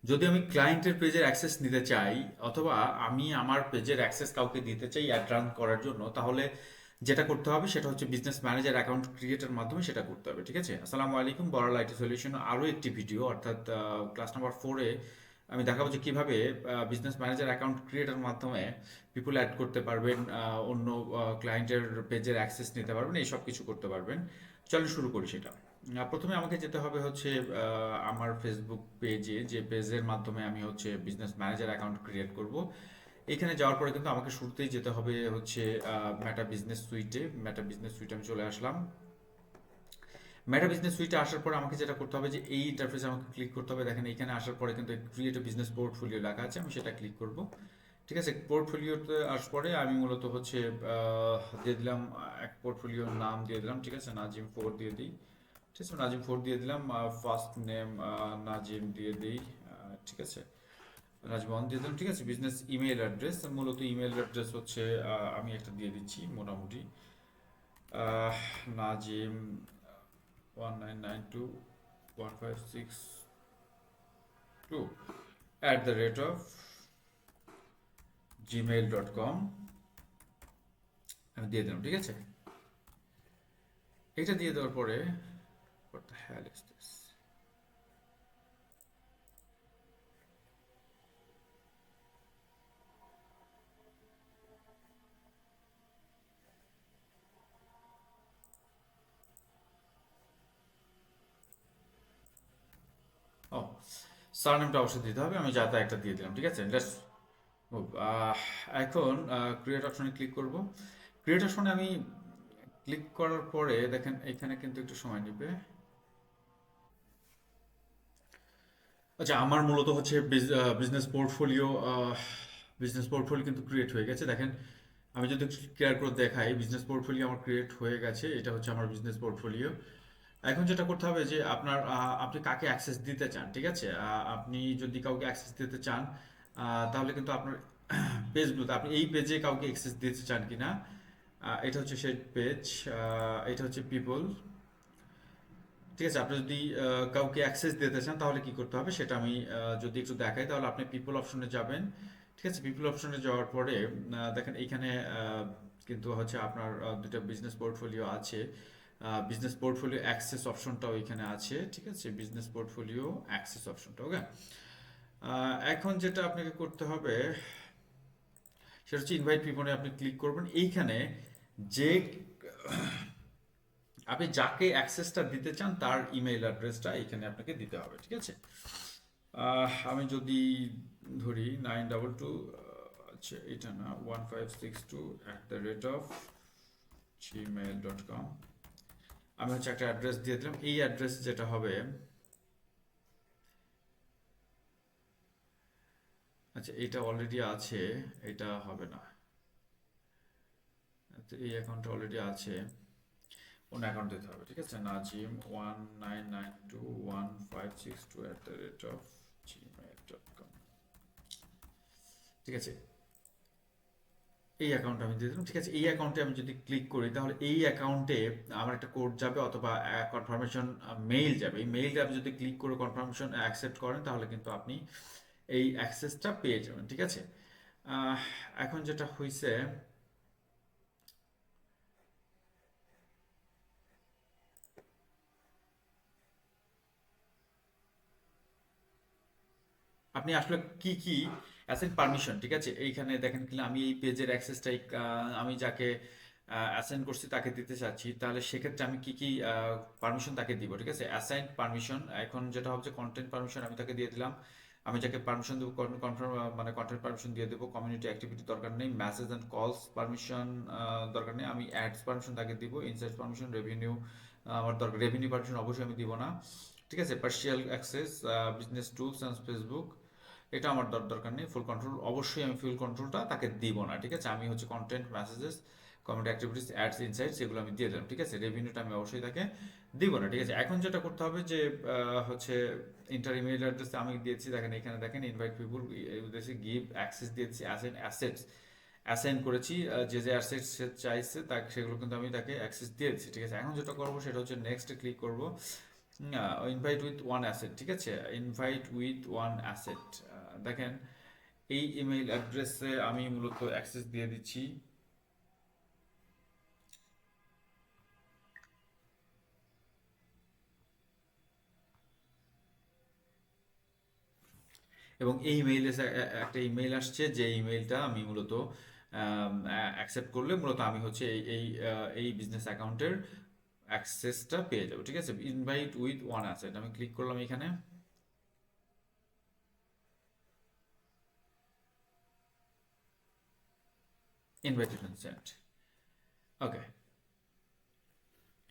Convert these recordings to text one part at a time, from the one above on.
যদি আমি ক্লায়েন্টের পেজের অ্যাক্সেস নিতে চাই অথবা আমি আমার পেজের অ্যাক্সেস কাউকে দিতে চাই অ্যাড রান করার জন্য, তাহলে যেটা করতে হবে সেটা হচ্ছে বিজনেস ম্যানেজার অ্যাকাউন্ট ক্রিয়েটের মাধ্যমে সেটা করতে হবে। ঠিক আছে, আসসালামু আলাইকুম, বড়াল আইটি সলিউশন আরও একটি ভিডিও অর্থাৎ ক্লাস নাম্বার 4-এ আমি দেখাবো যে কিভাবে বিজনেস ম্যানেজার অ্যাকাউন্ট ক্রিয়েটের মাধ্যমে পিপুল অ্যাড করতে পারবেন, অন্য ক্লায়েন্টের পেজের অ্যাক্সেস নিতে পারবেন, এই সব কিছু করতে পারবেন। চলো শুরু করি সেটা। প্রথমে আমাকে যেতে হবে হচ্ছে আমার ফেসবুক পেজে, যে পেজের মাধ্যমে আমি হচ্ছে বিজনেস ম্যানেজার অ্যাকাউন্ট ক্রিয়েট করব। এখানে যাওয়ার পরে কিন্তু আমাকে শুরুতেই যেতে হবে হচ্ছে মেটা বিজনেস সুইটে। মেটা বিজনেস সুইটে আমি চলে আসলাম। মেটা বিজনেস সুইটে আসার পরে আমাকে যেটা করতে হবে যে এই ইন্টারফেসে আমাকে ক্লিক করতে হবে। দেখেন এখানে আসার পরে কিন্তু ক্রিয়েট বিজনেস পোর্টফোলিও লেখা আছে, আমি সেটা ক্লিক করব। ঠিক আছে, পোর্টফোলিওতে আসার পরে আমি মূলত হচ্ছে দিয়ে দিলাম এক পোর্টফোলিওর নাম দিয়ে দিলাম। ঠিক আছে, নাজিম 4 দিয়ে দিই। ঠিক আছে, নাজিম 4 দিয়ে দিলাম। ফার্স্ট নেম নাজিম দিয়ে দিই। ঠিক আছে, নাজিম 1 দিয়ে দিলাম। ঠিক আছে, বিজনেস ইমেল অ্যাড্রেস, মূলত ইমেল অ্যাড্রেস হচ্ছে আমি একটা দিয়ে দিচ্ছি মোটামুটি আহ, নাজিম 19921562 @gmail.com আমি দিয়ে দিলাম। ঠিক আছে, এটা দিয়ে দেওয়ার পরে what the hell is this? ও, সারনেমটা অবশ্যই দিতে হবে, আমি যা তা একটা দিয়ে দিলাম। ঠিক আছে, লেটস মুভ। এখন ক্রিয়েট অপশনে ক্লিক করব। ক্রিয়েট অপশনে আমি ক্লিক করার পরে দেখেন এখানে কিন্তু একটু সময় নেবে। আচ্ছা, আমার মূলত হচ্ছে বিজনেস পোর্টফোলিও, কিন্তু ক্রিয়েট হয়ে গেছে। দেখেন আমি যদি ক্লিয়ার করে দেখাই, বিজনেস পোর্টফোলিও আমার ক্রিয়েট হয়ে গেছে। এটা হচ্ছে আমার বিজনেস পোর্টফোলিও। এখন যেটা করতে হবে যে আপনার আপনি কাকে অ্যাক্সেস দিতে চান। ঠিক আছে, আপনি যদি কাউকে অ্যাক্সেস দিতে চান তাহলে কিন্তু আপনার পেজগুলোতে আপনি এই পেজে কাউকে অ্যাক্সেস দিতে চান কিনা, এটা হচ্ছে সেই পেজ। এটা হচ্ছে পিপল। ঠিক আছে, আপনি যদি কাউকে অ্যাক্সেস দিতে চান তাহলে কি করতে হবে সেটা আমি যদি একটু দেখাই, তাহলে আপনি পিপল অপশনে যাবেন। ঠিক আছে, পিপল অপশনে যাওয়ার পরে দেখেন এইখানে কিন্তু হচ্ছে আপনার দুটো বিজনেস পোর্টফোলিও আছে। বিজনেস পোর্টফোলিও অ্যাক্সেস অপশনটাও এখানে আছে। ঠিক আছে, বিজনেস পোর্টফোলিও অ্যাক্সেস অপশনটা ওকে। এখন যেটা আপনাকে করতে হবে সেটা হচ্ছে ইনভাইট পিপলে আপনি ক্লিক করবেন। এইখানে যে আপনি যাকে অ্যাক্সেসটা দিতে চান তার ইমেল অ্যাড্রেসটা এখানে আপনাকে দিতে হবে। ঠিক আছে, আমি যদি ধরি 922, আচ্ছা এটা না, 1562@gmail.com, আমি হচ্ছে একটা অ্যাড্রেস দিয়ে দিলাম। এই অ্যাড্রেস যেটা হবে, আচ্ছা এটা অলরেডি আছে, এটা হবে না। তো এই অ্যাকাউন্টটা অলরেডি আছে, অন্য অ্যাকাউন্ট দিতে হবে। ঠিক আছে, নাজিম 19921562@gmail.com। ঠিক আছে, এই অ্যাকাউন্ট আমি দিয়ে দিলাম। ঠিক আছে, এই অ্যাকাউন্টে আমি যদি ক্লিক করি তাহলে এই অ্যাকাউন্টে আমার একটা কোড যাবে অথবা কনফার্মেশন মেইল যাবে। এই মেইলটা আপনি যদি ক্লিক করে কনফার্মেশন অ্যাকসেপ্ট করেন তাহলে কিন্তু আপনি এই অ্যাক্সেসটা পেয়ে যাবেন। ঠিক আছে, আহ, এখন যেটা হয়েছে আপনি আসলে কি কি অ্যাসেন্ট পারমিশন। ঠিক আছে, এইখানে দেখেন কি আমি এই পেজের অ্যাক্সেসটাই আমি যাকে অ্যাসাইন করছি তাকে দিতে চাচ্ছি, তাহলে সেক্ষেত্রে আমি কি কি পারমিশন তাকে দিব। ঠিক আছে, অ্যাসাইন পারমিশন, এখন যেটা হচ্ছে কন্টেন্ট পারমিশন আমি তাকে দিয়ে দিলাম। আমি যাকে পারমিশন দেবো কনফার্ম মানে কন্টেন্ট পারমিশন দিয়ে দেবো। কমিউনিটি অ্যাক্টিভিটি দরকার নেই। মেসেজ অ্যান্ড কলস পারমিশন দরকার নেই। আমি অ্যাডস পারমিশন তাকে দিব। ইনসাইটস পারমিশন, রেভিনিউ আমার দরকার, রেভিনিউ পারমিশন অবশ্যই আমি দিব না। ঠিক আছে, partial access, business tools and Facebook, এটা আমার দরকার নেই। ফুল কন্ট্রোল অবশ্যই আমি ফুল কন্ট্রোলটা তাকে দিব না। ঠিক আছে, আমি হচ্ছে content, messages, comment, activities, ads, insights এগুলো আমি দিয়ে দিলাম। ঠিক আছে, রেভিনিউটা আমি অবশ্যই তাকে দিব না। ঠিক আছে, এখন যেটা করতে হবে যে হচ্ছে ইন্টার ইমেল অ্যাড্রেস আমি দিয়েছি। দেখেন এখানে দেখেন ইনভাইট পিপুল উদ্দেশ্যে গিভ অ্যাক্সেস দিয়েছি, অ্যাসেন অ্যাসেটস অ্যাসাইন করেছি। যে যে অ্যাসেটস সে চাইছে তাকে সেগুলো কিন্তু আমি তাকে অ্যাক্সেস দিয়েছি। ঠিক আছে, এখন যেটা করবো সেটা হচ্ছে নেক্সট ক্লিক করব। ইনভাইট উইথ ওয়ান অ্যাসেট, ঠিক আছে, ইনভাইট উইথ ওয়ান অ্যাসেট। দেখেন এই ইমেইল অ্যাড্রেসে আমি মূলত অ্যাক্সেস দিয়ে দিচ্ছি, এবং এই ইমেইলে একটা ইমেইল আসছে, যে ইমেইলটা আমি মূলত অ্যাকসেপ্ট করলে মূলত আমি হচ্ছে এই বিজনেস অ্যাকাউন্টের অ্যাক্সেসটা পেয়ে যাবো, ঠিক আছে। ইনভাইট উইথ ওয়ান অ্যাসেট আমি ক্লিক করলাম এখানে, ইনভাইটেশন সেন্ট। ওকে,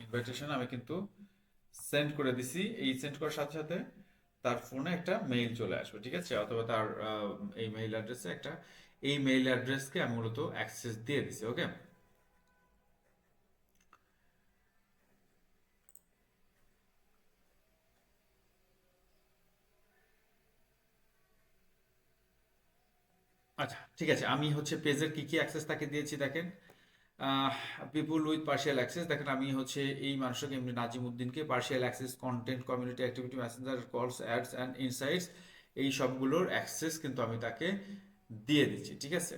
ইনভাইটেশন আমি কিন্তু সেন্ড করে দিছি। এই সেন্ড করার সাথে সাথে তার ফোনে একটা মেইল চলে আসবে, ঠিক আছে, অথবা তার এই মেইল অ্যাড্রেসে একটা, এই মেইল অ্যাড্রেসকে আমি মূলত অ্যাক্সেস দিয়ে দিছি। ওকে, আচ্ছা ঠিক আছে, আমি হচ্ছে পেজের কি কি অ্যাক্সেস তাকে দিয়েছি দেখেন। পিপুল উইথ পার্শিয়াল অ্যাক্সেস, দেখেন আমি হচ্ছে এই মানুষকে এমনি নাজিম উদ্দিনকে partial access content, community activity, Messenger কলস, অ্যাডস অ্যান্ড ইনসাইটস, এই সবগুলোর অ্যাক্সেস কিন্তু আমি তাকে দিয়ে দিচ্ছি, ঠিক আছে।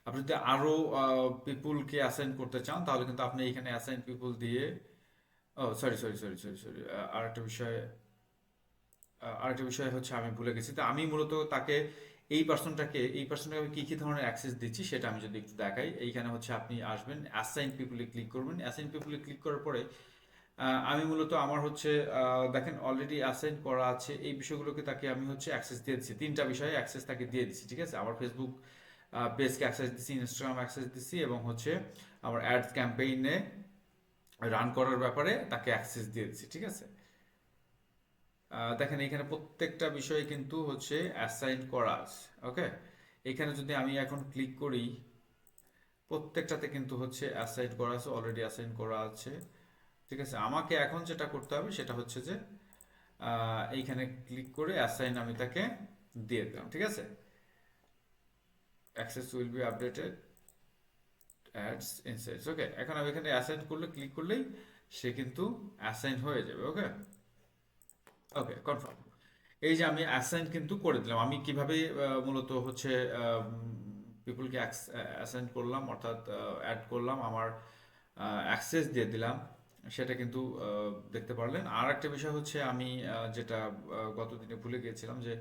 আপনি যদি আরো পিপুলকে অ্যাসাইন করতে চান তাহলে কিন্তু আপনি এখানে অ্যাসাইন পিপুল দিয়ে, oh sorry sorry sorry sorry sorry, আরেকটা বিষয়, আরেকটা বিষয় হচ্ছে আমি ভুলে গেছি। তো আমি মূলত তাকে, এই পার্সনটাকে আমি কী কী ধরনের অ্যাক্সেস দিচ্ছি সেটা আমি যদি একটু দেখাই। এইখানে হচ্ছে আপনি আসবেন, অ্যাসাইন পিপুলে ক্লিক করবেন। অ্যাসাইন পিপুলে ক্লিক করার পরে আমি মূলত আমার হচ্ছে দেখেন অলরেডি অ্যাসাইন করা আছে এই বিষয়গুলোকে তাকে আমি হচ্ছে অ্যাক্সেস দিয়ে দিচ্ছি, তিনটা বিষয়ে অ্যাক্সেস তাকে দিয়ে দিচ্ছি, ঠিক আছে। আমার ফেসবুক পেজকে অ্যাক্সেস দিচ্ছি, ইনস্টাগ্রাম অ্যাক্সেস দিচ্ছি, এবং হচ্ছে আমার অ্যাডস ক্যাম্পেইনে রান করার ব্যাপারে তাকে অ্যাক্সেস দিয়ে দিচ্ছি, ঠিক আছে। দেখেন এখানে প্রত্যেকটা বিষয় কিন্তু হচ্ছে অ্যাসাইন করা আছে। ওকে, এখানে যদি আমি এখন ক্লিক করি, প্রত্যেকটাতে কিন্তু হচ্ছে অ্যাসাইন করা আছে, অলরেডি অ্যাসাইন করা আছে, ঠিক আছে। আমাকে এখন যেটা করতে হবে সেটা হচ্ছে যে এইখানে ক্লিক করে অ্যাসাইন আমি তাকে দিয়ে দিলাম, ঠিক আছে। Access will be updated ads insights. Okay, এখন আমি এখানে অ্যাসাইন করলে, ক্লিক করলেই সে কিন্তু অ্যাসাইন হয়ে যাবে। ওকে, ওকে কনফার্ম। এই যে আমি অ্যাসাইন কিন্তু করে দিলাম। আমি কিভাবে মূলত হচ্ছে পিপুলকে অ্যাসাইন করলাম, অর্থাৎ অ্যাড করলাম, আমার অ্যাক্সেস দিয়ে দিলাম, সেটা কিন্তু দেখতে পারলেন। আর একটা বিষয় হচ্ছে আমি যেটা গতদিনে ভুলে গিয়েছিলাম, যে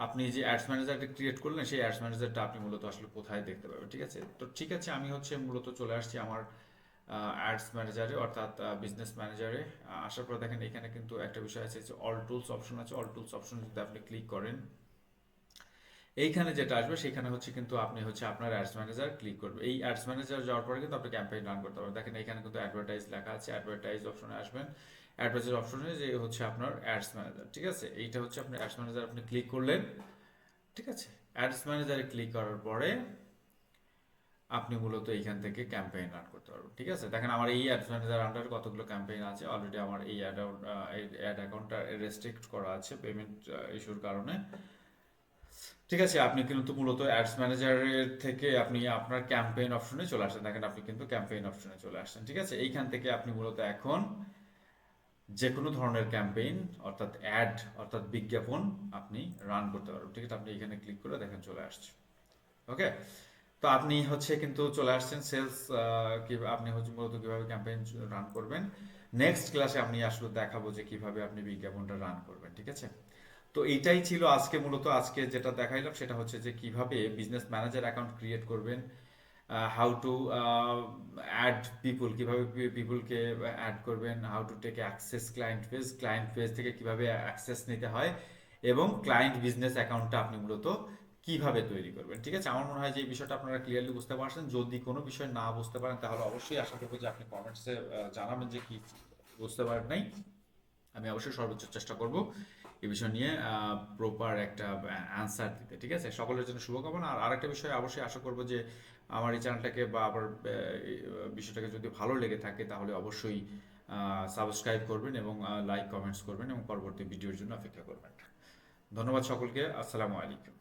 আপনি যে অ্যাডস ম্যানেজারটা ক্রিয়েট করলেন সেই অ্যাডস ম্যানেজারটা আপনি মূলত আসলে কোথায় দেখতে পাবেন, ঠিক আছে। তো ঠিক আছে, আমি হচ্ছে মূলত চলে আসছি আমার অ্যাডস ম্যানেজারে, অর্থাৎ বিজনেস ম্যানেজারে। আসার পর দেখেন এখানে কিন্তু একটা বিষয় আছে যে অল টুলস অপশন আছে। অল টুলস অপশন যদি আপনি ক্লিক করেন, এইখানে যেটা আসবে সেখানে হচ্ছে কিন্তু আপনি হচ্ছে আপনার অ্যাডস ম্যানেজার ক্লিক করবে। এই অ্যাডস ম্যানেজার যাওয়ার পরে কিন্তু আপনি ক্যাম্পেইন রান করতে পারবেন। দেখেন এখানে কিন্তু অ্যাডভার্টাইজ লেখা আছে, অ্যাডভার্টাইজ অপশনে আসবেন। অ্যাডভার্টাইজ অপশনে যে হচ্ছে আপনার অ্যাডস ম্যানেজার, ঠিক আছে, এইটা হচ্ছে আপনার অ্যাডস ম্যানেজার, আপনি ক্লিক করলেন, ঠিক আছে। অ্যাডস ম্যানেজারে ক্লিক করার পরে আপনি মূলত এইখান থেকে ক্যাম্পেইন রান করতে পারবেন, ঠিক আছে। দেখেন আমার এই অ্যাডস ম্যানেজার আন্ডার কতগুলো ক্যাম্পেইন আছে, অলরেডি আমার এই অ্যাড অ্যাকাউন্টটা রেস্ট্রিক্ট করা আছে পেমেন্ট ইস্যুর কারণে, ঠিক আছে। আপনি কিন্তু মূলত অ্যাডস ম্যানেজারের থেকে আপনি আপনার ক্যাম্পেইন অপশনে চলে আসেন। দেখেন আপনি কিন্তু ক্যাম্পেইন অপশনে চলে আসছেন, ঠিক আছে। এইখান থেকে আপনি মূলত এখন যে কোনো ধরনের ক্যাম্পেইন, অর্থাৎ অ্যাড, অর্থাৎ বিজ্ঞাপন আপনি রান করতে পারবেন, ঠিক আছে। আপনি এখানে ক্লিক করে দেখেন চলে আসছে। ওকে, তো আপনি হচ্ছে কিন্তু চলে আসছেন সেলস, কি আপনি হচ্ছে মূলত কিভাবে ক্যাম্পেইন রান করবেন। নেক্সট ক্লাসে আমি আসলে দেখাবো যে কিভাবে আপনি বিজ্ঞাপনটা রান করবেন, ঠিক আছে। তো এইটাই ছিল আজকে মূলত, আজকে যেটা দেখাইলাম সেটা হচ্ছে যে কিভাবে বিজনেস ম্যানেজার অ্যাকাউন্ট ক্রিয়েট করবেন, হাউ টু অ্যাড পিপুল, কিভাবে পিপুলকে অ্যাড করবেন, how to take access client page থেকে কিভাবে অ্যাক্সেস নিতে হয়, এবং ক্লায়েন্ট বিজনেস অ্যাকাউন্টটা আপনি মূলত কিভাবে তৈরি করবেন, ঠিক আছে। আমার মনে হয় যে এই বিষয়টা আপনারা ক্লিয়ারলি বুঝতে পারছেন। যদি কোনো বিষয় না বুঝতে পারেন তাহলে অবশ্যই আশা করবো যে আপনি কমেন্টসে জানাবেন যে কি বুঝতে পারেন নাই। আমি অবশ্যই সর্বোচ্চ চেষ্টা করব এই বিষয় নিয়ে প্রপার একটা অ্যান্সার দিতে, ঠিক আছে। সকলের জন্য শুভকামনা। আর আরেকটা বিষয় অবশ্যই আশা করব যে আমার এই চ্যানেলটাকে বা আবার এই বিষয়টাকে যদি ভালো লেগে থাকে তাহলে অবশ্যই সাবস্ক্রাইব করবেন, এবং লাইক কমেন্টস করবেন, এবং পরবর্তী ভিডিওর জন্য অপেক্ষা করবেন। ধন্যবাদ সকলকে, আসসালামু আলাইকুম।